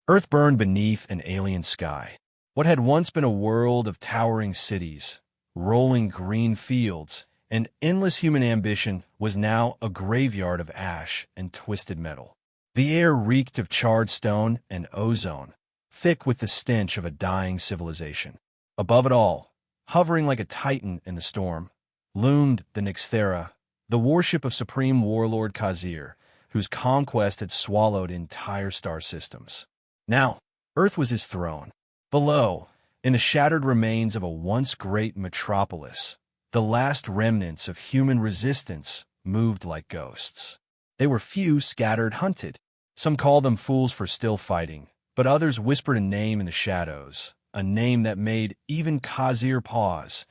Earth burned beneath an alien sky. What had once been a world of towering cities, rolling green fields, and endless human ambition was now a graveyard of ash and twisted metal. The air reeked of charred stone and ozone, thick with the stench of a dying civilization. Above it all, hovering like a titan in the storm, loomed the Nixthera, the warship of Supreme Warlord Khazir, whose conquest had swallowed entire star systems. Now, Earth was his throne. Below, in the shattered remains of a once great metropolis, the last remnants of human resistance moved like ghosts. They were few, scattered, hunted. Some called them fools for still fighting, but others whispered a name in the shadows, a name that made even Khazir pause.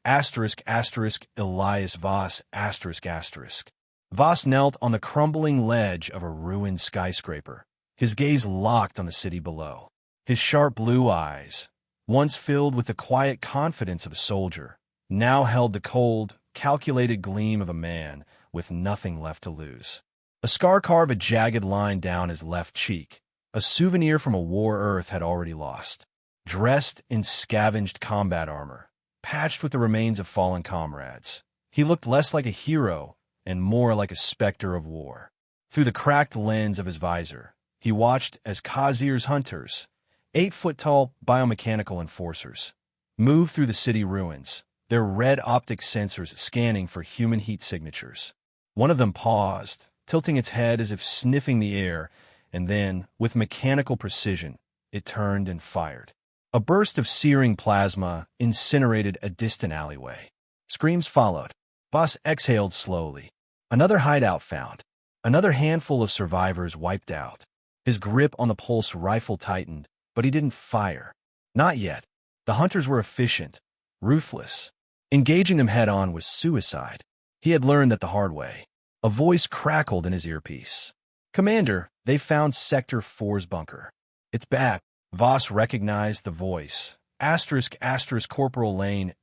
Elias Voss, Voss knelt on the crumbling ledge of a ruined skyscraper, his gaze locked on the city below. His sharp blue eyes, once filled with the quiet confidence of a soldier, now held the cold, calculated gleam of a man with nothing left to lose. A scar carved a jagged line down his left cheek, a souvenir from a war Earth had already lost. Dressed in scavenged combat armor, patched with the remains of fallen comrades, he looked less like a hero and more like a specter of war. Through the cracked lens of his visor, he watched as Khazir's hunters, 8-foot-tall biomechanical enforcers, moved through the city ruins, their red optic sensors scanning for human heat signatures. One of them paused, tilting its head as if sniffing the air, and then, with mechanical precision, it turned and fired. A burst of searing plasma incinerated a distant alleyway. Screams followed. Voss exhaled slowly. Another hideout found. Another handful of survivors wiped out. His grip on the pulse rifle tightened, but he didn't fire. Not yet. The hunters were efficient, ruthless. Engaging them head-on was suicide. He had learned that the hard way. A voice crackled in his earpiece. "Commander, they found Sector 4's bunker." "It's back." Voss recognized the voice. Corporal Lane,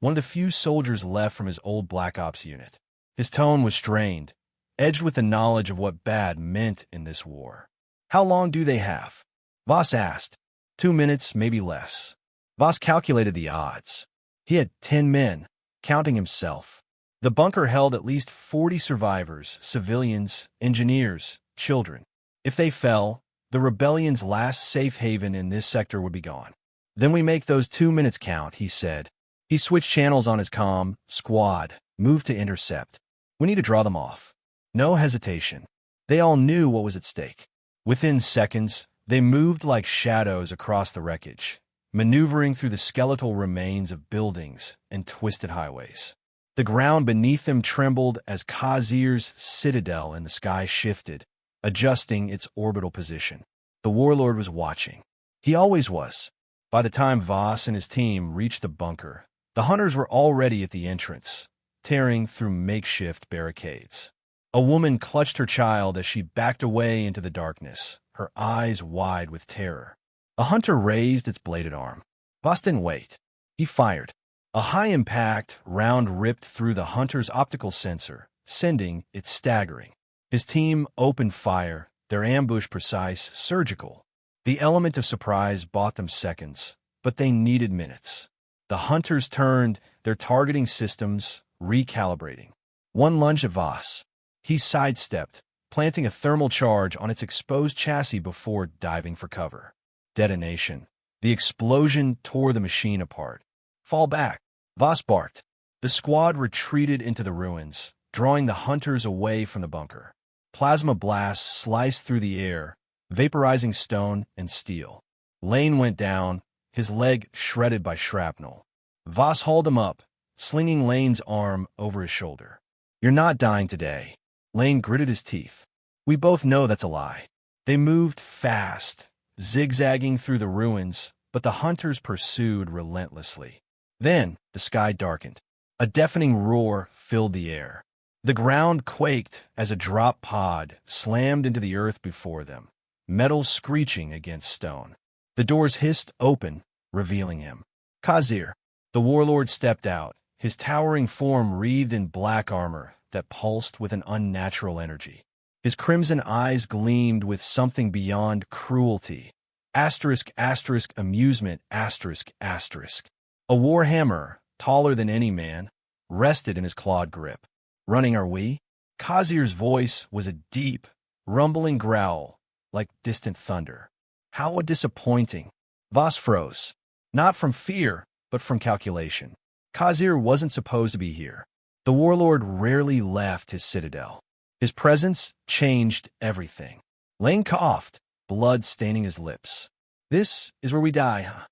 one of the few soldiers left from his old Black Ops unit. His tone was strained, edged with the knowledge of what bad meant in this war. "How long do they have?" Voss asked. 2 minutes, maybe less. Voss calculated the odds. He had 10 men, counting himself. The bunker held at least 40 survivors, civilians, engineers, children. If they fell, the rebellion's last safe haven in this sector would be gone. "Then we make those 2 minutes count," he said. He switched channels on his comm. "Squad, move to intercept. We need to draw them off." No hesitation. They all knew what was at stake. Within seconds, they moved like shadows across the wreckage, maneuvering through the skeletal remains of buildings and twisted highways. The ground beneath them trembled as Khazir's citadel in the sky shifted, adjusting its orbital position. The Warlord was watching. He always was. By the time Voss and his team reached the bunker, the hunters were already at the entrance, tearing through makeshift barricades. A woman clutched her child as she backed away into the darkness, her eyes wide with terror. A hunter raised its bladed arm. Voss didn't wait. He fired. A high-impact round ripped through the hunter's optical sensor, sending it staggering. His team opened fire, their ambush precise, surgical. The element of surprise bought them seconds, but they needed minutes. The hunters turned, their targeting systems recalibrating. One lunge at Voss. He sidestepped, planting a thermal charge on its exposed chassis before diving for cover. Detonation. The explosion tore the machine apart. "Fall back," Voss barked. The squad retreated into the ruins, drawing the hunters away from the bunker. Plasma blasts sliced through the air, vaporizing stone and steel. Lane went down, his leg shredded by shrapnel. Voss hauled him up, slinging Lane's arm over his shoulder. "You're not dying today." Lane gritted his teeth. "We both know that's a lie." They moved fast, zigzagging through the ruins, but the hunters pursued relentlessly. Then the sky darkened. A deafening roar filled the air. The ground quaked as a drop pod slammed into the earth before them, metal screeching against stone. The doors hissed open, revealing him. Khazir. The Warlord stepped out, his towering form wreathed in black armor that pulsed with an unnatural energy. His crimson eyes gleamed with something beyond cruelty. Asterisk, asterisk, amusement, asterisk, asterisk. A warhammer, taller than any man, rested in his clawed grip. Running are we? Khazir's voice was a deep, rumbling growl, like distant thunder. How disappointing. Voss froze. Not from fear, but from calculation. Khazir wasn't supposed to be here. The warlord rarely left his citadel. His presence changed everything. Lane coughed, blood staining his lips. This is where we die, huh?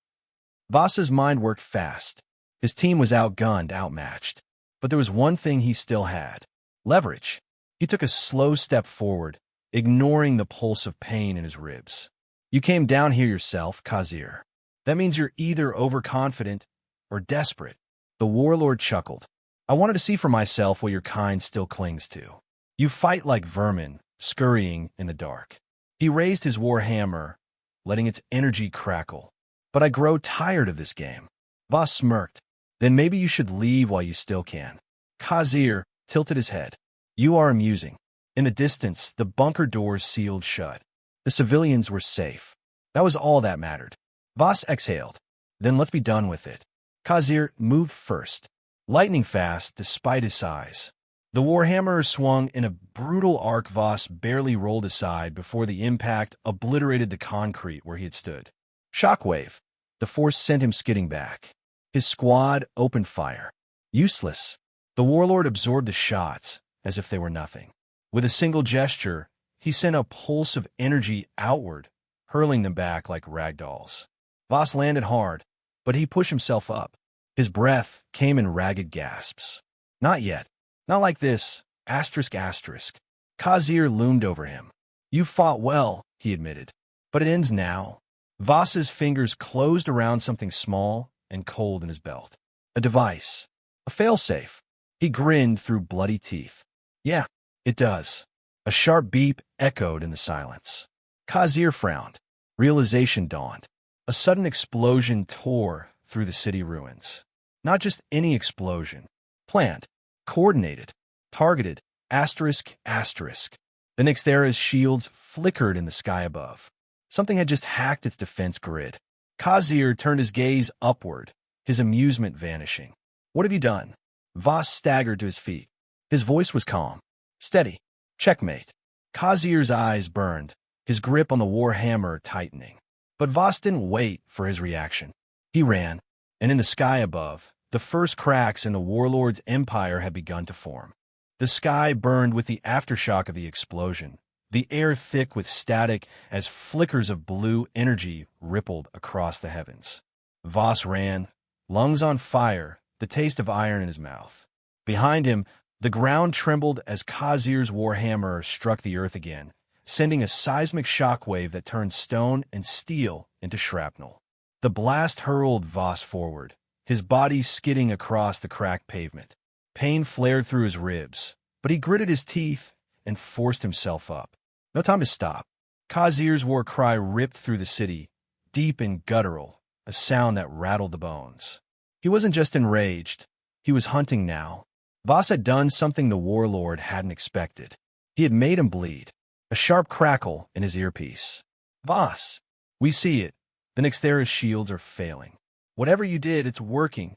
Voss's mind worked fast. His team was outgunned, outmatched. But there was one thing he still had. Leverage. He took a slow step forward, ignoring the pulse of pain in his ribs. You came down here yourself, Khazir. That means you're either overconfident or desperate. The warlord chuckled. I wanted to see for myself what your kind still clings to. You fight like vermin, scurrying in the dark. He raised his war hammer, letting its energy crackle. But I grow tired of this game. Voss smirked. Then maybe you should leave while you still can. Khazir tilted his head. You are amusing. In the distance, the bunker doors sealed shut. The civilians were safe. That was all that mattered. Voss exhaled. Then let's be done with it. Khazir moved first, lightning fast despite his size. The warhammer swung in a brutal arc. Voss barely rolled aside before the impact obliterated the concrete where he had stood. Shockwave. The force sent him skidding back. His squad opened fire. Useless. The warlord absorbed the shots as if they were nothing. With a single gesture, he sent a pulse of energy outward, hurling them back like ragdolls. Voss landed hard, but he pushed himself up. His breath came in ragged gasps. Not yet. Not like this. Asterisk, asterisk. Khazir loomed over him. You fought well, he admitted. But it ends now. Voss's fingers closed around something small and cold in his belt. A device. A failsafe. He grinned through bloody teeth. Yeah, it does. A sharp beep echoed in the silence. Khazir frowned. Realization dawned. A sudden explosion tore through the city ruins. Not just any explosion. Planned. Coordinated. Targeted. Asterisk, asterisk. The Nixthera's shields flickered in the sky above. Something had just hacked its defense grid. Khazir turned his gaze upward, his amusement vanishing. What have you done? Voss staggered to his feet. His voice was calm. Steady. Checkmate. Khazir's eyes burned, his grip on the war hammer tightening. But Voss didn't wait for his reaction. He ran, and in the sky above, the first cracks in the warlord's empire had begun to form. The sky burned with the aftershock of the explosion, the air thick with static as flickers of blue energy rippled across the heavens. Voss ran, lungs on fire, the taste of iron in his mouth. Behind him, the ground trembled as Khazir's warhammer struck the earth again, sending a seismic shockwave that turned stone and steel into shrapnel. The blast hurled Voss forward, his body skidding across the cracked pavement. Pain flared through his ribs, but he gritted his teeth and forced himself up. No time to stop. Khazir's war cry ripped through the city, deep and guttural, a sound that rattled the bones. He wasn't just enraged. He was hunting now. Voss had done something the warlord hadn't expected. He had made him bleed. A sharp crackle in his earpiece. Voss, we see it. The Nixthera's shields are failing. Whatever you did, it's working.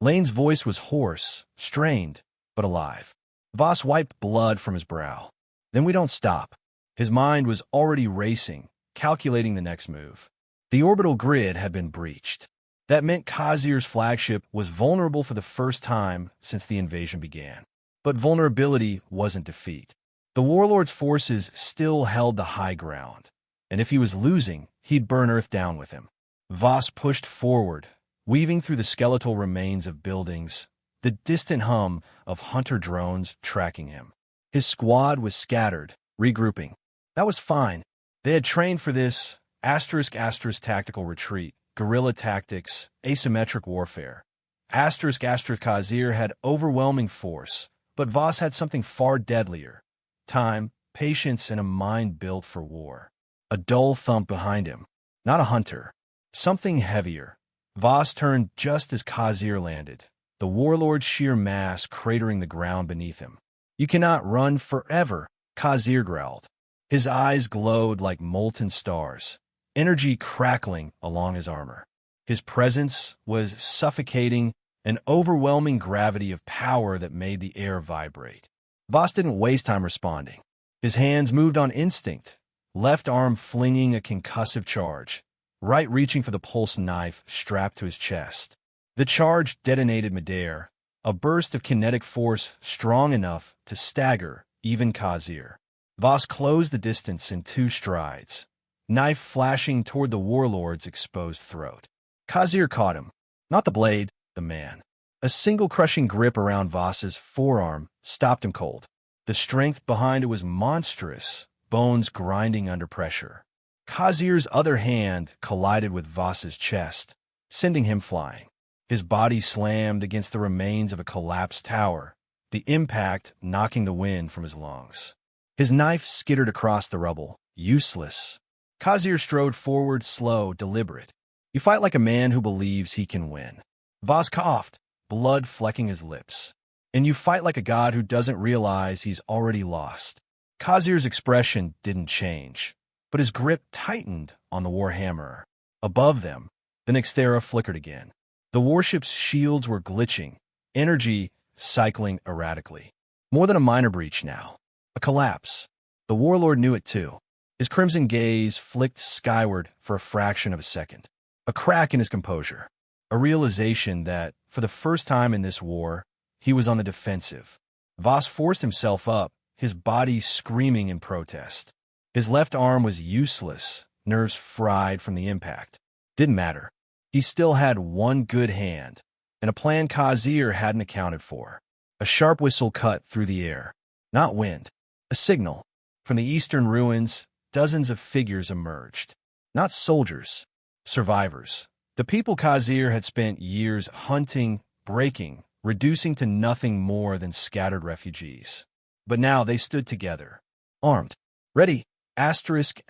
Lane's voice was hoarse, strained, but alive. Voss wiped blood from his brow. Then we don't stop. His mind was already racing, calculating the next move. The orbital grid had been breached. That meant Khazir's flagship was vulnerable for the first time since the invasion began. But vulnerability wasn't defeat. The warlord's forces still held the high ground, and if he was losing, he'd burn Earth down with him. Voss pushed forward, weaving through the skeletal remains of buildings, the distant hum of hunter drones tracking him. His squad was scattered, regrouping. That was fine. They had trained for this asterisk tactical retreat, guerrilla tactics, asymmetric warfare. Asterisk Khazir had overwhelming force, but Voss had something far deadlier. Time, patience, and a mind built for war. A dull thump behind him. Not a hunter. Something heavier. Voss turned just as Khazir landed, the warlord's sheer mass cratering the ground beneath him. You cannot run forever, Khazir growled. His eyes glowed like molten stars, energy crackling along his armor. His presence was suffocating, an overwhelming gravity of power that made the air vibrate. Voss didn't waste time responding. His hands moved on instinct, left arm flinging a concussive charge, right reaching for the pulse knife strapped to his chest. The charge detonated midair, a burst of kinetic force strong enough to stagger even Khazir. Voss closed the distance in 2 strides, knife flashing toward the warlord's exposed throat. Khazir caught him, not the blade, the man. A single crushing grip around Voss's forearm stopped him cold. The strength behind it was monstrous, bones grinding under pressure. Khazir's other hand collided with Voss's chest, sending him flying. His body slammed against the remains of a collapsed tower, the impact knocking the wind from his lungs. His knife skittered across the rubble, useless. Khazir strode forward, slow, deliberate. You fight like a man who believes he can win. Voss coughed, blood flecking his lips. And you fight like a god who doesn't realize he's already lost. Khazir's expression didn't change, but his grip tightened on the warhammer. Above them, the Nexthera flickered again. The warship's shields were glitching, energy cycling erratically. More than a minor breach now. A collapse. The warlord knew it too. His crimson gaze flicked skyward for a fraction of a second. A crack in his composure. A realization that, for the first time in this war, he was on the defensive. Voss forced himself up, his body screaming in protest. His left arm was useless, nerves fried from the impact. Didn't matter. He still had one good hand, and a plan Khazir hadn't accounted for. A sharp whistle cut through the air. Not wind. A signal. From the eastern ruins, dozens of figures emerged. Not soldiers. Survivors. The people Khazir had spent years hunting, breaking, reducing to nothing more than scattered refugees. But now they stood together. Armed. Ready. Asterisk.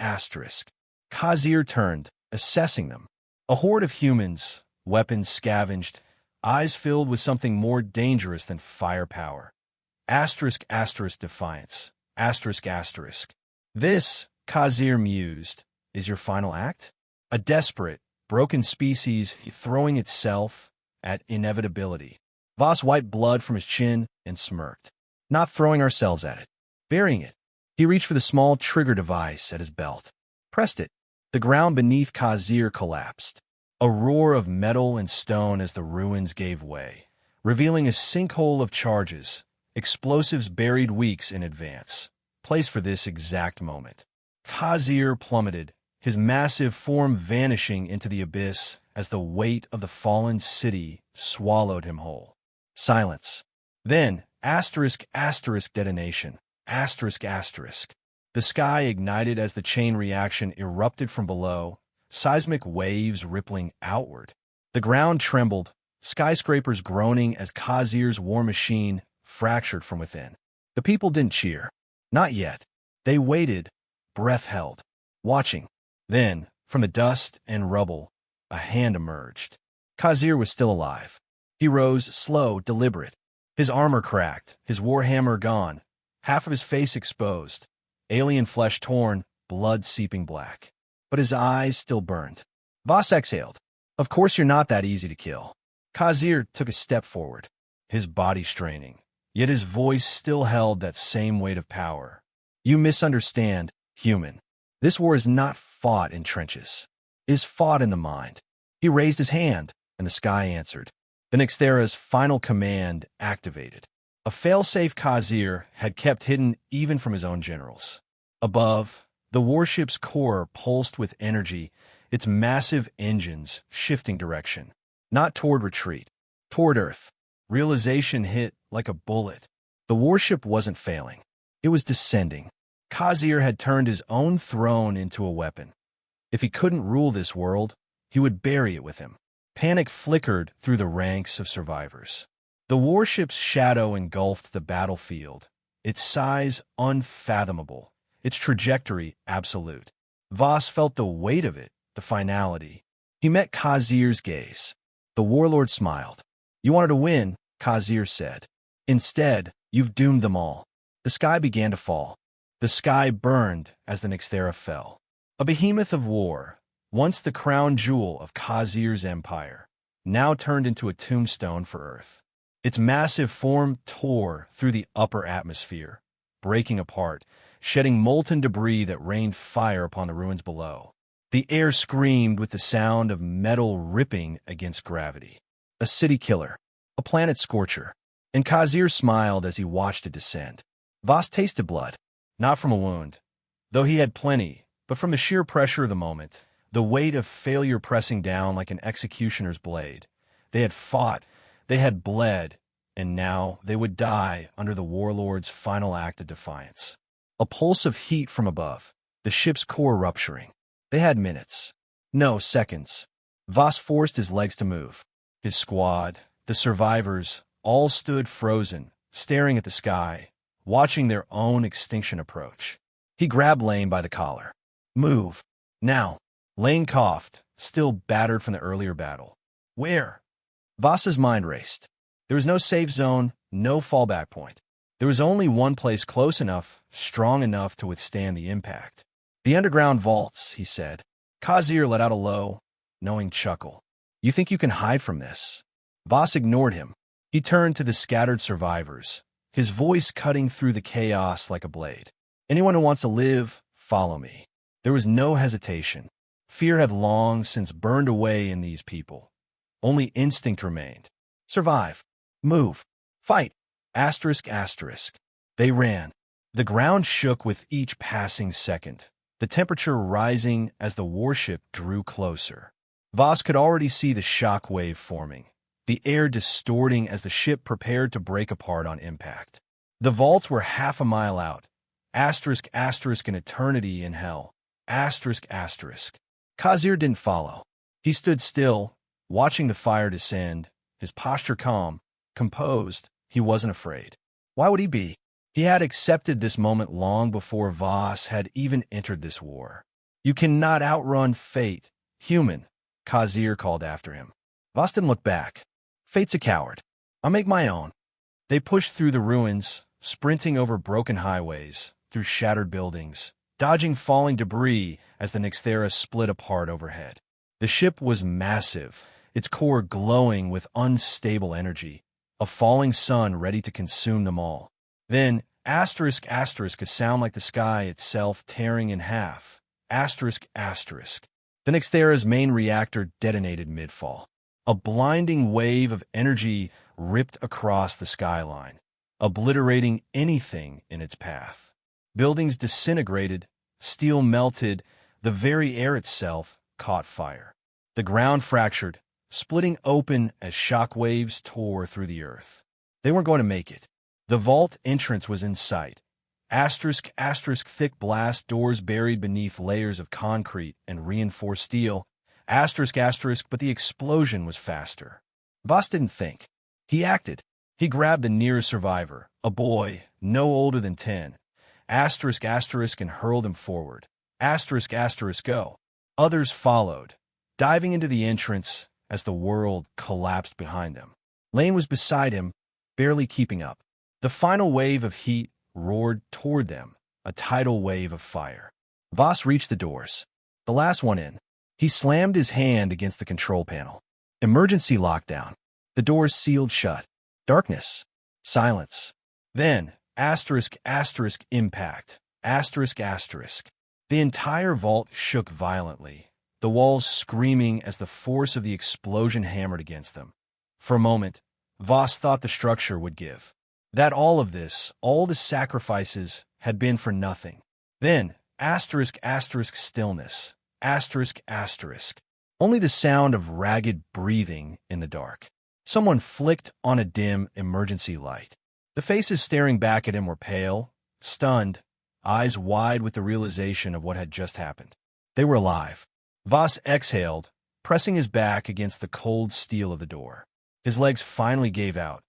Khazir turned, assessing them. A horde of humans, weapons scavenged, eyes filled with something more dangerous than firepower. Asterisk defiance. Asterisk. This, Khazir mused, is your final act? A desperate, broken species throwing itself at inevitability. Voss wiped blood from his chin and smirked. Not throwing ourselves at it. Burying it. He reached for the small trigger device at his belt. Pressed it. The ground beneath Khazir collapsed. A roar of metal and stone as the ruins gave way, revealing a sinkhole of charges, explosives buried weeks in advance, placed for this exact moment. Khazir plummeted, his massive form vanishing into the abyss as the weight of the fallen city swallowed him whole. Silence. Then, asterisk detonation. Asterisk. The sky ignited as the chain reaction erupted from below, seismic waves rippling outward. The ground trembled, skyscrapers groaning as Khazir's war machine fractured from within. The people didn't cheer. Not yet. They waited, breath held, watching. Then, from the dust and rubble, a hand emerged. Khazir was still alive. He rose, slow, deliberate. His armor cracked, his warhammer gone, half of his face exposed, alien flesh torn, blood seeping black. But his eyes still burned. Voss exhaled. Of course you're not that easy to kill. Khazir took a step forward, his body straining, yet his voice still held that same weight of power. You misunderstand, human. This war is not fought in trenches. It is fought in the mind. He raised his hand, and the sky answered. The Nexthera's final command activated. A failsafe Khazir had kept hidden even from his own generals. Above, the warship's core pulsed with energy, its massive engines shifting direction. Not toward retreat, toward Earth. Realization hit like a bullet. The warship wasn't failing. It was descending. Khazir had turned his own throne into a weapon. If he couldn't rule this world, he would bury it with him. Panic flickered through the ranks of survivors. The warship's shadow engulfed the battlefield, its size unfathomable, its trajectory absolute. Voss felt the weight of it, the finality. He met Khazir's gaze. The warlord smiled. You wanted to win, Khazir said. Instead, you've doomed them all. The sky began to fall. The sky burned as the Nyxthera fell. A behemoth of war, once the crown jewel of Khazir's empire, now turned into a tombstone for Earth. Its massive form tore through the upper atmosphere, breaking apart, shedding molten debris that rained fire upon the ruins below. The air screamed with the sound of metal ripping against gravity. A city killer, a planet scorcher, and Khazir smiled as he watched it descend. Voss tasted blood, not from a wound, though he had plenty, but from the sheer pressure of the moment, the weight of failure pressing down like an executioner's blade. They had fought, they had bled, and now they would die under the Warlord's final act of defiance. A pulse of heat from above, the ship's core rupturing. They had minutes. No, seconds. Voss forced his legs to move. His squad, the survivors, all stood frozen, staring at the sky, watching their own extinction approach. He grabbed Lane by the collar. Move. Now. Lane coughed, still battered from the earlier battle. Where? Voss's mind raced. There was no safe zone, no fallback point. There was only one place close enough, strong enough to withstand the impact. The underground vaults, he said. Khazir let out a low, knowing chuckle. You think you can hide from this? Voss ignored him. He turned to the scattered survivors, his voice cutting through the chaos like a blade. Anyone who wants to live, follow me. There was no hesitation. Fear had long since burned away in these people. Only instinct remained. Survive. Move. Fight. Asterisk, asterisk. They ran. The ground shook with each passing second, the temperature rising as the warship drew closer. Voss could already see the shock wave forming, the air distorting as the ship prepared to break apart on impact. The vaults were half a mile out. Asterisk, asterisk, an eternity in hell. Asterisk, asterisk. Khazir didn't follow. He stood still, watching the fire descend, his posture calm, composed. He wasn't afraid. Why would he be? He had accepted this moment long before Voss had even entered this war. You cannot outrun fate, human, Khazir called after him. Voss didn't look back. Fate's a coward. I'll make my own. They pushed through the ruins, sprinting over broken highways, through shattered buildings, dodging falling debris as the Nyxthera split apart overhead. The ship was massive, its core glowing with unstable energy, a falling sun ready to consume them all. Then, asterisk, asterisk, a sound like the sky itself tearing in half. Asterisk, asterisk. The Nyxthera's main reactor detonated mid-fall. A blinding wave of energy ripped across the skyline, obliterating anything in its path. Buildings disintegrated, steel melted, the very air itself caught fire. The ground fractured, splitting open as shock waves tore through the earth. They weren't going to make it. The vault entrance was in sight. Asterisk, asterisk, thick blast doors buried beneath layers of concrete and reinforced steel. Asterisk, asterisk, but the explosion was faster. Voss didn't think. He acted. He grabbed the nearest survivor, a boy, no older than 10. Asterisk, asterisk, and hurled him forward. Asterisk, asterisk, go. Others followed, diving into the entrance as the world collapsed behind them. Lane was beside him, barely keeping up. The final wave of heat roared toward them, a tidal wave of fire. Voss reached the doors, the last one in. He slammed his hand against the control panel. Emergency lockdown. The doors sealed shut. Darkness. Silence. Then, asterisk, asterisk, impact. Asterisk, asterisk. The entire vault shook violently, the walls screaming as the force of the explosion hammered against them. For a moment, Voss thought the structure would give. That all of this, all the sacrifices, had been for nothing. Then, asterisk, asterisk, stillness. Asterisk, asterisk. Only the sound of ragged breathing in the dark. Someone flicked on a dim emergency light. The faces staring back at him were pale, stunned, eyes wide with the realization of what had just happened. They were alive. Voss exhaled, pressing his back against the cold steel of the door. His legs finally gave out.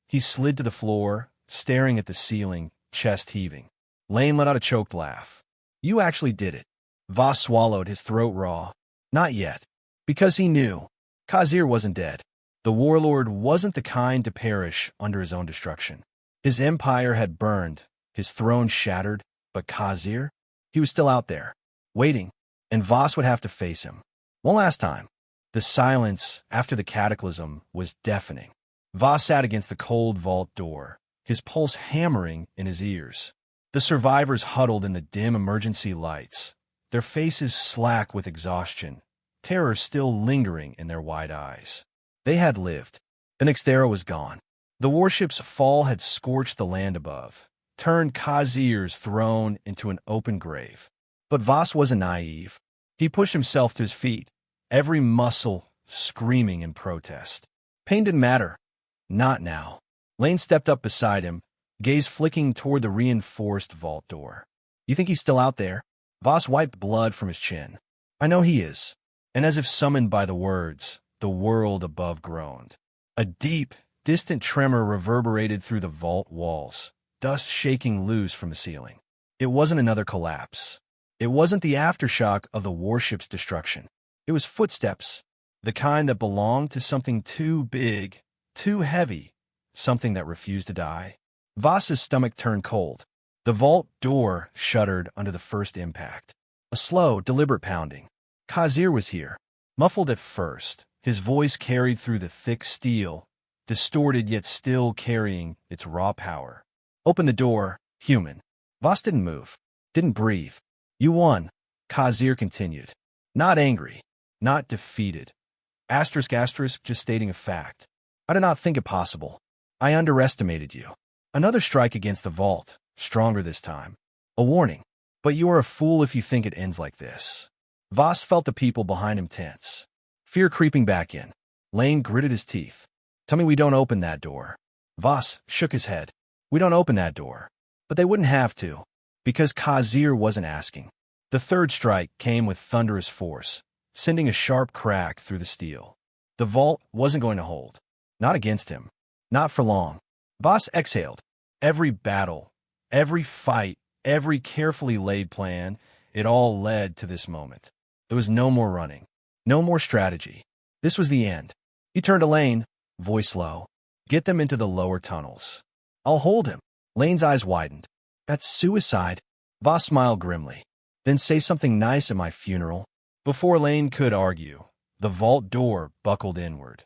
He slid to the floor, staring at the ceiling, chest heaving. Lane let out a choked laugh. You actually did it. Voss swallowed, his throat raw. Not yet. Because he knew. Khazir wasn't dead. The Warlord wasn't the kind to perish under his own destruction. His empire had burned, his throne shattered, But Khazir? He was still out there, waiting, and Voss would have to face him. One last time. The silence after the cataclysm was deafening. Voss sat against the cold vault door, his pulse hammering in his ears. The survivors huddled in the dim emergency lights, their faces slack with exhaustion, terror still lingering in their wide eyes. They had lived. The next era was gone. The warship's fall had scorched the land above, turned Khazir's throne into an open grave. But Voss wasn't naive. He pushed himself to his feet, every muscle screaming in protest. Pain didn't matter. Not now. Lane stepped up beside him, gaze flicking toward the reinforced vault door. You think he's still out there? Voss wiped blood from his chin. I know he is. And as if summoned by the words, the world above groaned. A deep, distant tremor reverberated through the vault walls, dust shaking loose from the ceiling. It wasn't another collapse. It wasn't the aftershock of the warship's destruction. It was footsteps, the kind that belonged to something too big, too heavy, something that refused to die. Voss's stomach turned cold. The vault door shuddered under the first impact. A slow, deliberate pounding. Khazir was here. Muffled at first, his voice carried through the thick steel, distorted yet still carrying its raw power. Open the door, human. Voss didn't move, didn't breathe. You won, Khazir continued. Not angry, not defeated. Asterisk, just stating a fact. I did not think it possible. I underestimated you. Another strike against the vault, stronger this time. A warning. But you are a fool if you think it ends like this. Voss felt the people behind him tense. Fear creeping back in. Lane gritted his teeth. Tell me we don't open that door. Voss shook his head. We don't open that door. But they wouldn't have to, because Khazir wasn't asking. The third strike came with thunderous force, sending a sharp crack through the steel. The vault wasn't going to hold. Not against him. Not for long. Voss exhaled. Every battle, every fight, every carefully laid plan, it all led to this moment. There was no more running. No more strategy. This was the end. He turned to Lane, voice low. Get them into the lower tunnels. I'll hold him. Lane's eyes widened. That's suicide. Voss smiled grimly. Then say something nice at my funeral. Before Lane could argue, the vault door buckled inward.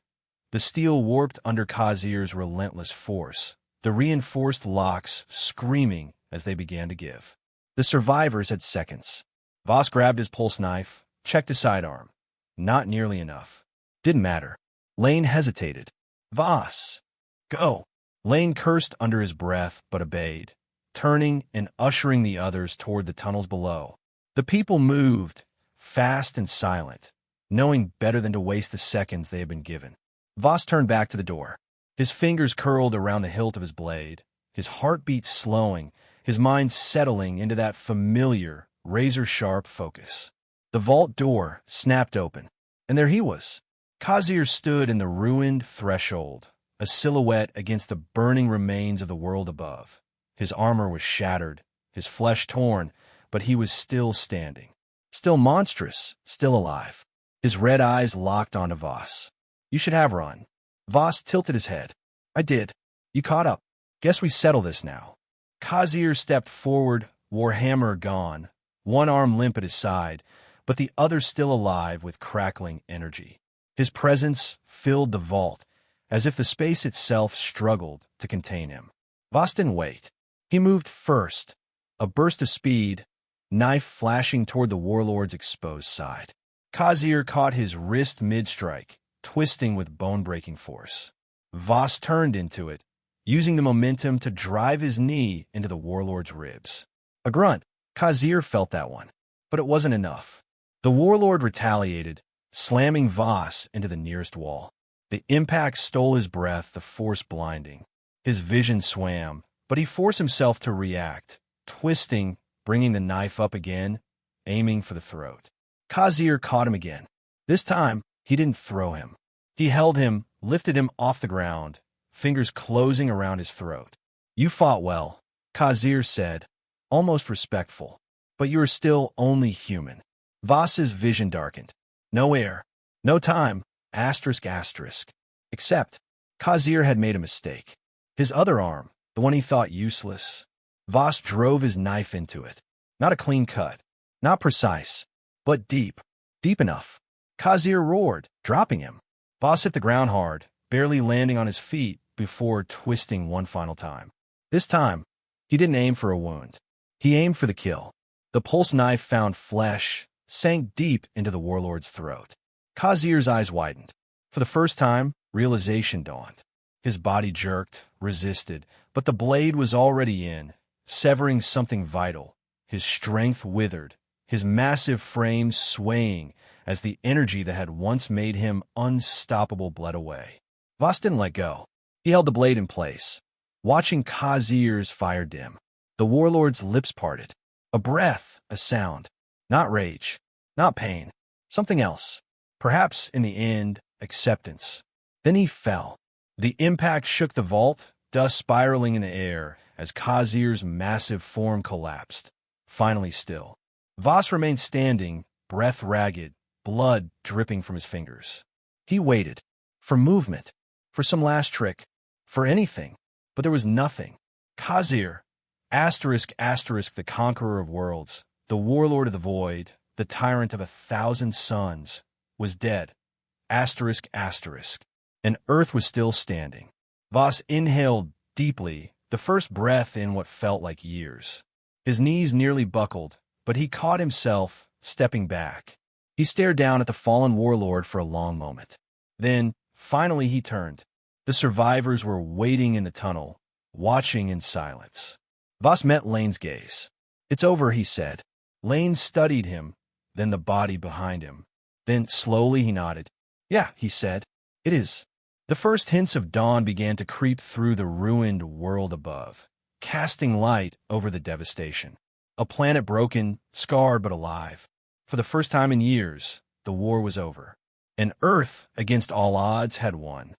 The steel warped under Khazir's relentless force, the reinforced locks screaming as they began to give. The survivors had seconds. Voss grabbed his pulse knife, checked his sidearm. Not nearly enough. Didn't matter. Lane hesitated. Voss! Go! Lane cursed under his breath but obeyed, turning and ushering the others toward the tunnels below. The people moved, fast and silent, knowing better than to waste the seconds they had been given. Voss turned back to the door. His fingers curled around the hilt of his blade, his heartbeat slowing, his mind settling into that familiar, razor-sharp focus. The vault door snapped open, and there he was. Khazir stood in the ruined threshold, a silhouette against the burning remains of the world above. His armor was shattered, his flesh torn, but he was still standing. Still monstrous, still alive. His red eyes locked onto Voss. You should have run. Voss tilted his head. I did. You caught up. Guess we settle this now. Khazir stepped forward, warhammer gone, one arm limp at his side, but the other still alive with crackling energy. His presence filled the vault, as if the space itself struggled to contain him. Voss didn't wait. He moved first, a burst of speed, knife flashing toward the Warlord's exposed side. Khazir caught his wrist mid-strike, twisting with bone-breaking force. Voss turned into it, using the momentum to drive his knee into the Warlord's ribs. A grunt. Khazir felt that one, but it wasn't enough. The Warlord retaliated, slamming Voss into the nearest wall. The impact stole his breath, the force blinding. His vision swam, but he forced himself to react, twisting, bringing the knife up again, aiming for the throat. Khazir caught him again. This time, he didn't throw him. He held him, lifted him off the ground, fingers closing around his throat. You fought well, Khazir said, almost respectful, but you are still only human. Voss's vision darkened. No air, no time, asterisk. Except, Khazir had made a mistake. His other arm, the one he thought useless, Voss drove his knife into it. Not a clean cut, not precise, but deep. Deep enough. Khazir roared, dropping him. Voss hit the ground hard, barely landing on his feet before twisting one final time. This time, he didn't aim for a wound. He aimed for the kill. The pulse knife found flesh, sank deep into the warlord's throat. Khazir's eyes widened. For the first time, realization dawned. His body jerked, resisted, but the blade was already in, severing something vital. His strength withered, his massive frame swaying as the energy that had once made him unstoppable bled away. Voss didn't let go. He held the blade in place, watching Khazir's fire dim. The warlord's lips parted. A breath, a sound. Not rage, not pain. Something else. Perhaps, in the end, acceptance. Then he fell. The impact shook the vault, dust spiraling in the air as Khazir's massive form collapsed. Finally still. Voss remained standing, breath ragged, blood dripping from his fingers. He waited. For movement. For some last trick. For anything. But there was nothing. Khazir, the conqueror of worlds, the warlord of the void, the tyrant of 1,000 suns, was dead. And Earth was still standing. Voss inhaled deeply, the first breath in what felt like years. His knees nearly buckled, but he caught himself, stepping back. He stared down at the fallen warlord for a long moment. Then, finally he turned. The survivors were waiting in the tunnel, watching in silence. Voss met Lane's gaze. "It's over," he said. Lane studied him, then the body behind him. Then, slowly, he nodded. "Yeah," he said. "It is." The first hints of dawn began to creep through the ruined world above, casting light over the devastation. A planet broken, scarred but alive. For the first time in years, the war was over. And Earth, against all odds, had won.